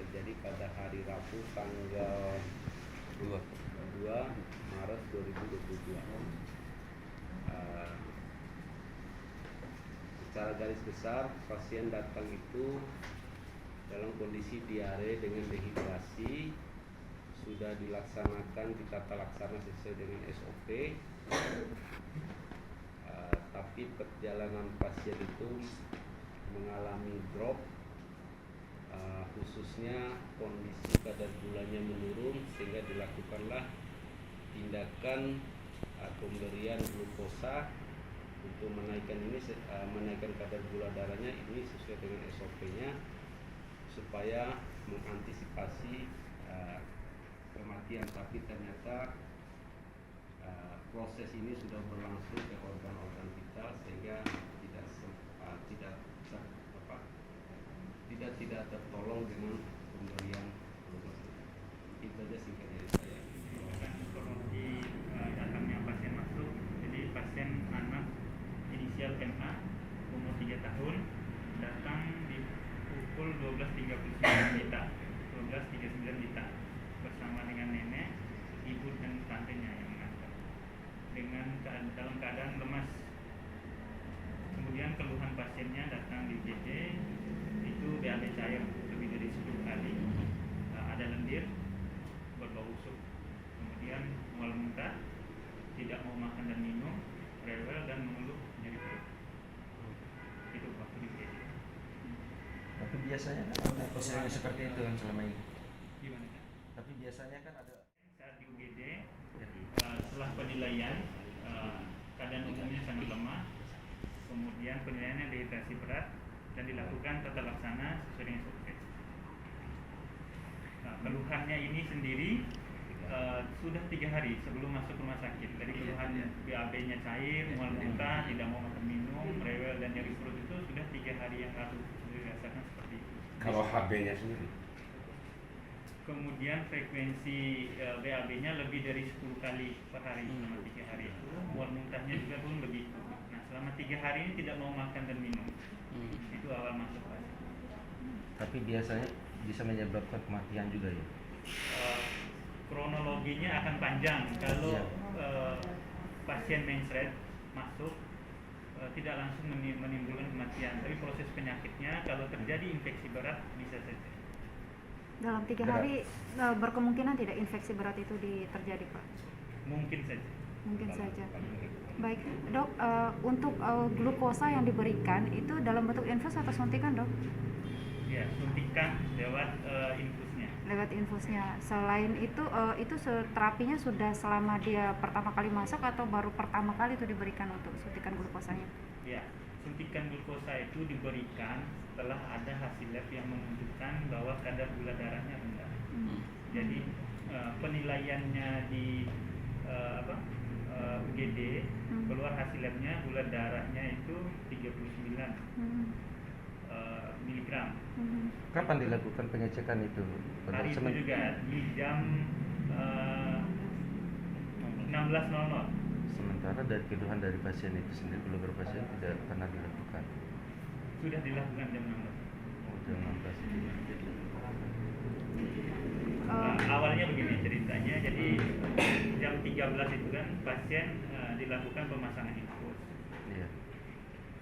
terjadi pada hari Rabu tanggal 2 Maret 2022. Secara garis besar, pasien datang itu dalam kondisi diare dengan dehidrasi, sudah dilaksanakan ditata laksana sesuai dengan SOP, tapi perjalanan pasien itu mengalami drop, khususnya kondisi kadar gulanya menurun, sehingga dilakukanlah tindakan pemberian glukosa untuk menaikkan kadar gula darahnya ini sesuai dengan SOP-nya, supaya mengantisipasi kematian. Tapi ternyata proses ini sudah berlangsung ke organ-organ vital, sehingga tidak tertolong dengan pemberian glukosa. Itu saja singkat dari saya. Kronologi datangnya pasien masuk, jadi pasien anak inisial MA umur 3 tahun datang di pukul 12.39 WITA bersama dengan nenek, ibu dan tantenya yang mengantar dalam keadaan lemas. Kemudian keluhan pasiennya datang di UGD itu BAB cair lebih dari 10 kali, ada lendir, berbau busuk, kemudian mual muntah, tidak mau makan dan minum, rewel dan mengeluh nyeri perut. Itu waktu di UGD. Tapi biasanya kan ada posisinya seperti itu kan selama ini. Gimana kan? Tapi biasanya kan ada Saat di UGD setelah penilaian keadaan umumnya sangat lemah, kemudian penilaiannya dehidrasi berat dan dilakukan tata laksana sesuai dengan SOP. Keluhannya ini sendiri sudah 3 hari sebelum masuk rumah sakit. Dari keluhan BAB-nya cair, mual muntah, tidak mau makan minum, rewel dan nyeri perut itu sudah 3 hari yang lalu dirasakan seperti itu. Kalau HB-nya sendiri? Kemudian frekuensi BAB-nya lebih dari 10 kali per hari selama 3 hari itu. Mual muntahnya juga pun begitu. Nah, selama 3 hari ini tidak mau makan dan minum. Itu awal masuk pasien. tapi biasanya bisa menyebabkan kematian juga ya. Kronologinya akan panjang kalau pasien menstruasi masuk tidak langsung menimbulkan kematian, tapi proses penyakitnya kalau terjadi infeksi berat bisa saja. Dalam 3 hari berkemungkinan tidak infeksi berat itu terjadi, Pak? Mungkin saja. Mungkin saja. Baik, Dok, untuk glukosa yang diberikan itu dalam bentuk infus atau suntikan, Dok? Ya, suntikan lewat infusnya. Lewat infusnya. Selain itu terapinya sudah selama dia pertama kali masuk atau baru pertama kali itu diberikan untuk suntikan glukosanya? Ya, suntikan glukosa itu diberikan setelah ada hasil lab yang menunjukkan bahwa kadar gula darahnya rendah. Jadi penilaiannya di UGD keluar hasil labnya gula darahnya itu 39 miligram. Kapan dilakukan pengecekan itu? Hari itu juga di jam 16.00. Sementara dari keluhan dari pasien itu sendiri, keluarga pasien tidak pernah dilakukan. Sudah dilakukan jam 16. Jam 16 itu. Awalnya begini ceritanya, jadi jam 13 itu kan pasien dilakukan pemasangan infus. Iya.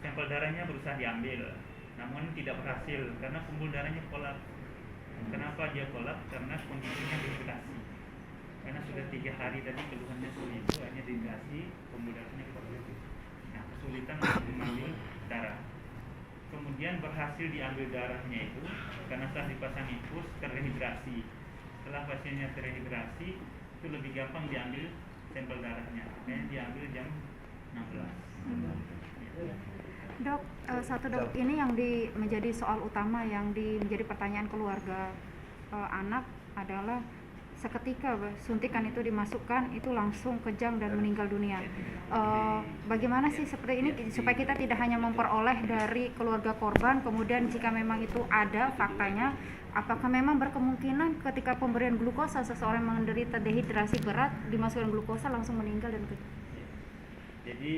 Sampel darahnya berusaha diambil, namun tidak berhasil karena pembuluh darahnya kolap. Kenapa dia kolap? Karena kondisinya dehidrasi. Karena sudah 3 hari tadi keluhannya seperti itu, hanya dehidrasi, pembuluh darahnya kolap. Nah, kesulitan untuk mengambil darah. Kemudian berhasil diambil darahnya itu karena setelah dipasang infus terdehidrasi. Setelah pasiennya terdehidrasi, itu lebih gampang diambil sampel darahnya. Makanya diambil jam 16. Dok, dok, ini yang menjadi soal utama yang menjadi pertanyaan keluarga anak adalah seketika suntikan itu dimasukkan itu langsung kejang dan meninggal dunia. Bagaimana sih seperti ini supaya kita tidak hanya memperoleh dari keluarga korban, kemudian jika memang itu ada faktanya, apakah memang berkemungkinan ketika pemberian glukosa seseorang menderita dehidrasi berat dimasukkan glukosa langsung meninggal dan kejang? Jadi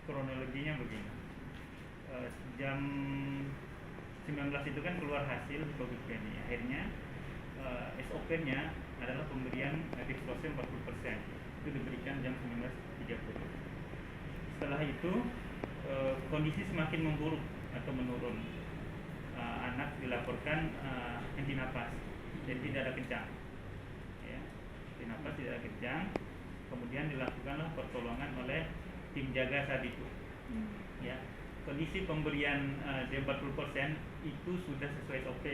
kronologinya begini. Jam itu kan keluar hasil hipoglikemia. Akhirnya SOP-nya adalah pemberian dextrose 40%. Itu diberikan jam 19.30. Setelah itu kondisi semakin memburuk atau menurun. Anak dilaporkan henti napas, jadi tidak ada kencang. Ya, henti napas tidak ada kencang. Kemudian dilakukanlah pertolongan oleh tim jaga saat itu. Ya, kondisi pemberian D40% itu sudah sesuai SOP.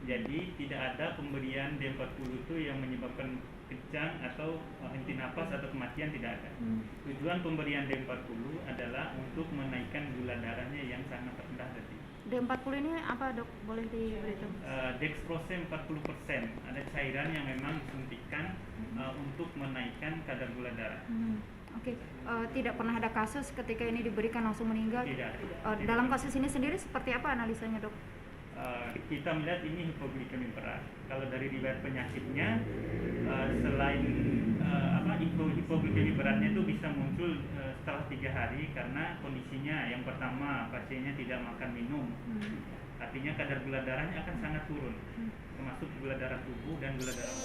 Jadi tidak ada pemberian D40 itu yang menyebabkan kencang atau henti napas atau kematian, tidak ada. Tujuan pemberian D40 adalah untuk menaikkan gula darahnya yang sangat rendah tadi. D40 ini apa, Dok? Boleh diberitahu? Dextrose 40%, ada cairan yang memang disuntikan untuk menaikkan kadar gula darah. Oke. Tidak pernah ada kasus ketika ini diberikan langsung meninggal. Tidak. Dalam kasus ini sendiri seperti apa analisanya, Dok? Kita melihat ini hipoglikemi berat. Kalau dari riwayat penyakitnya, selain hipoglikemi beratnya itu bisa muncul setelah 3 hari karena kondisinya yang pertama pasiennya tidak makan minum, artinya kadar gula darahnya akan sangat turun, termasuk gula darah tubuh dan gula darah.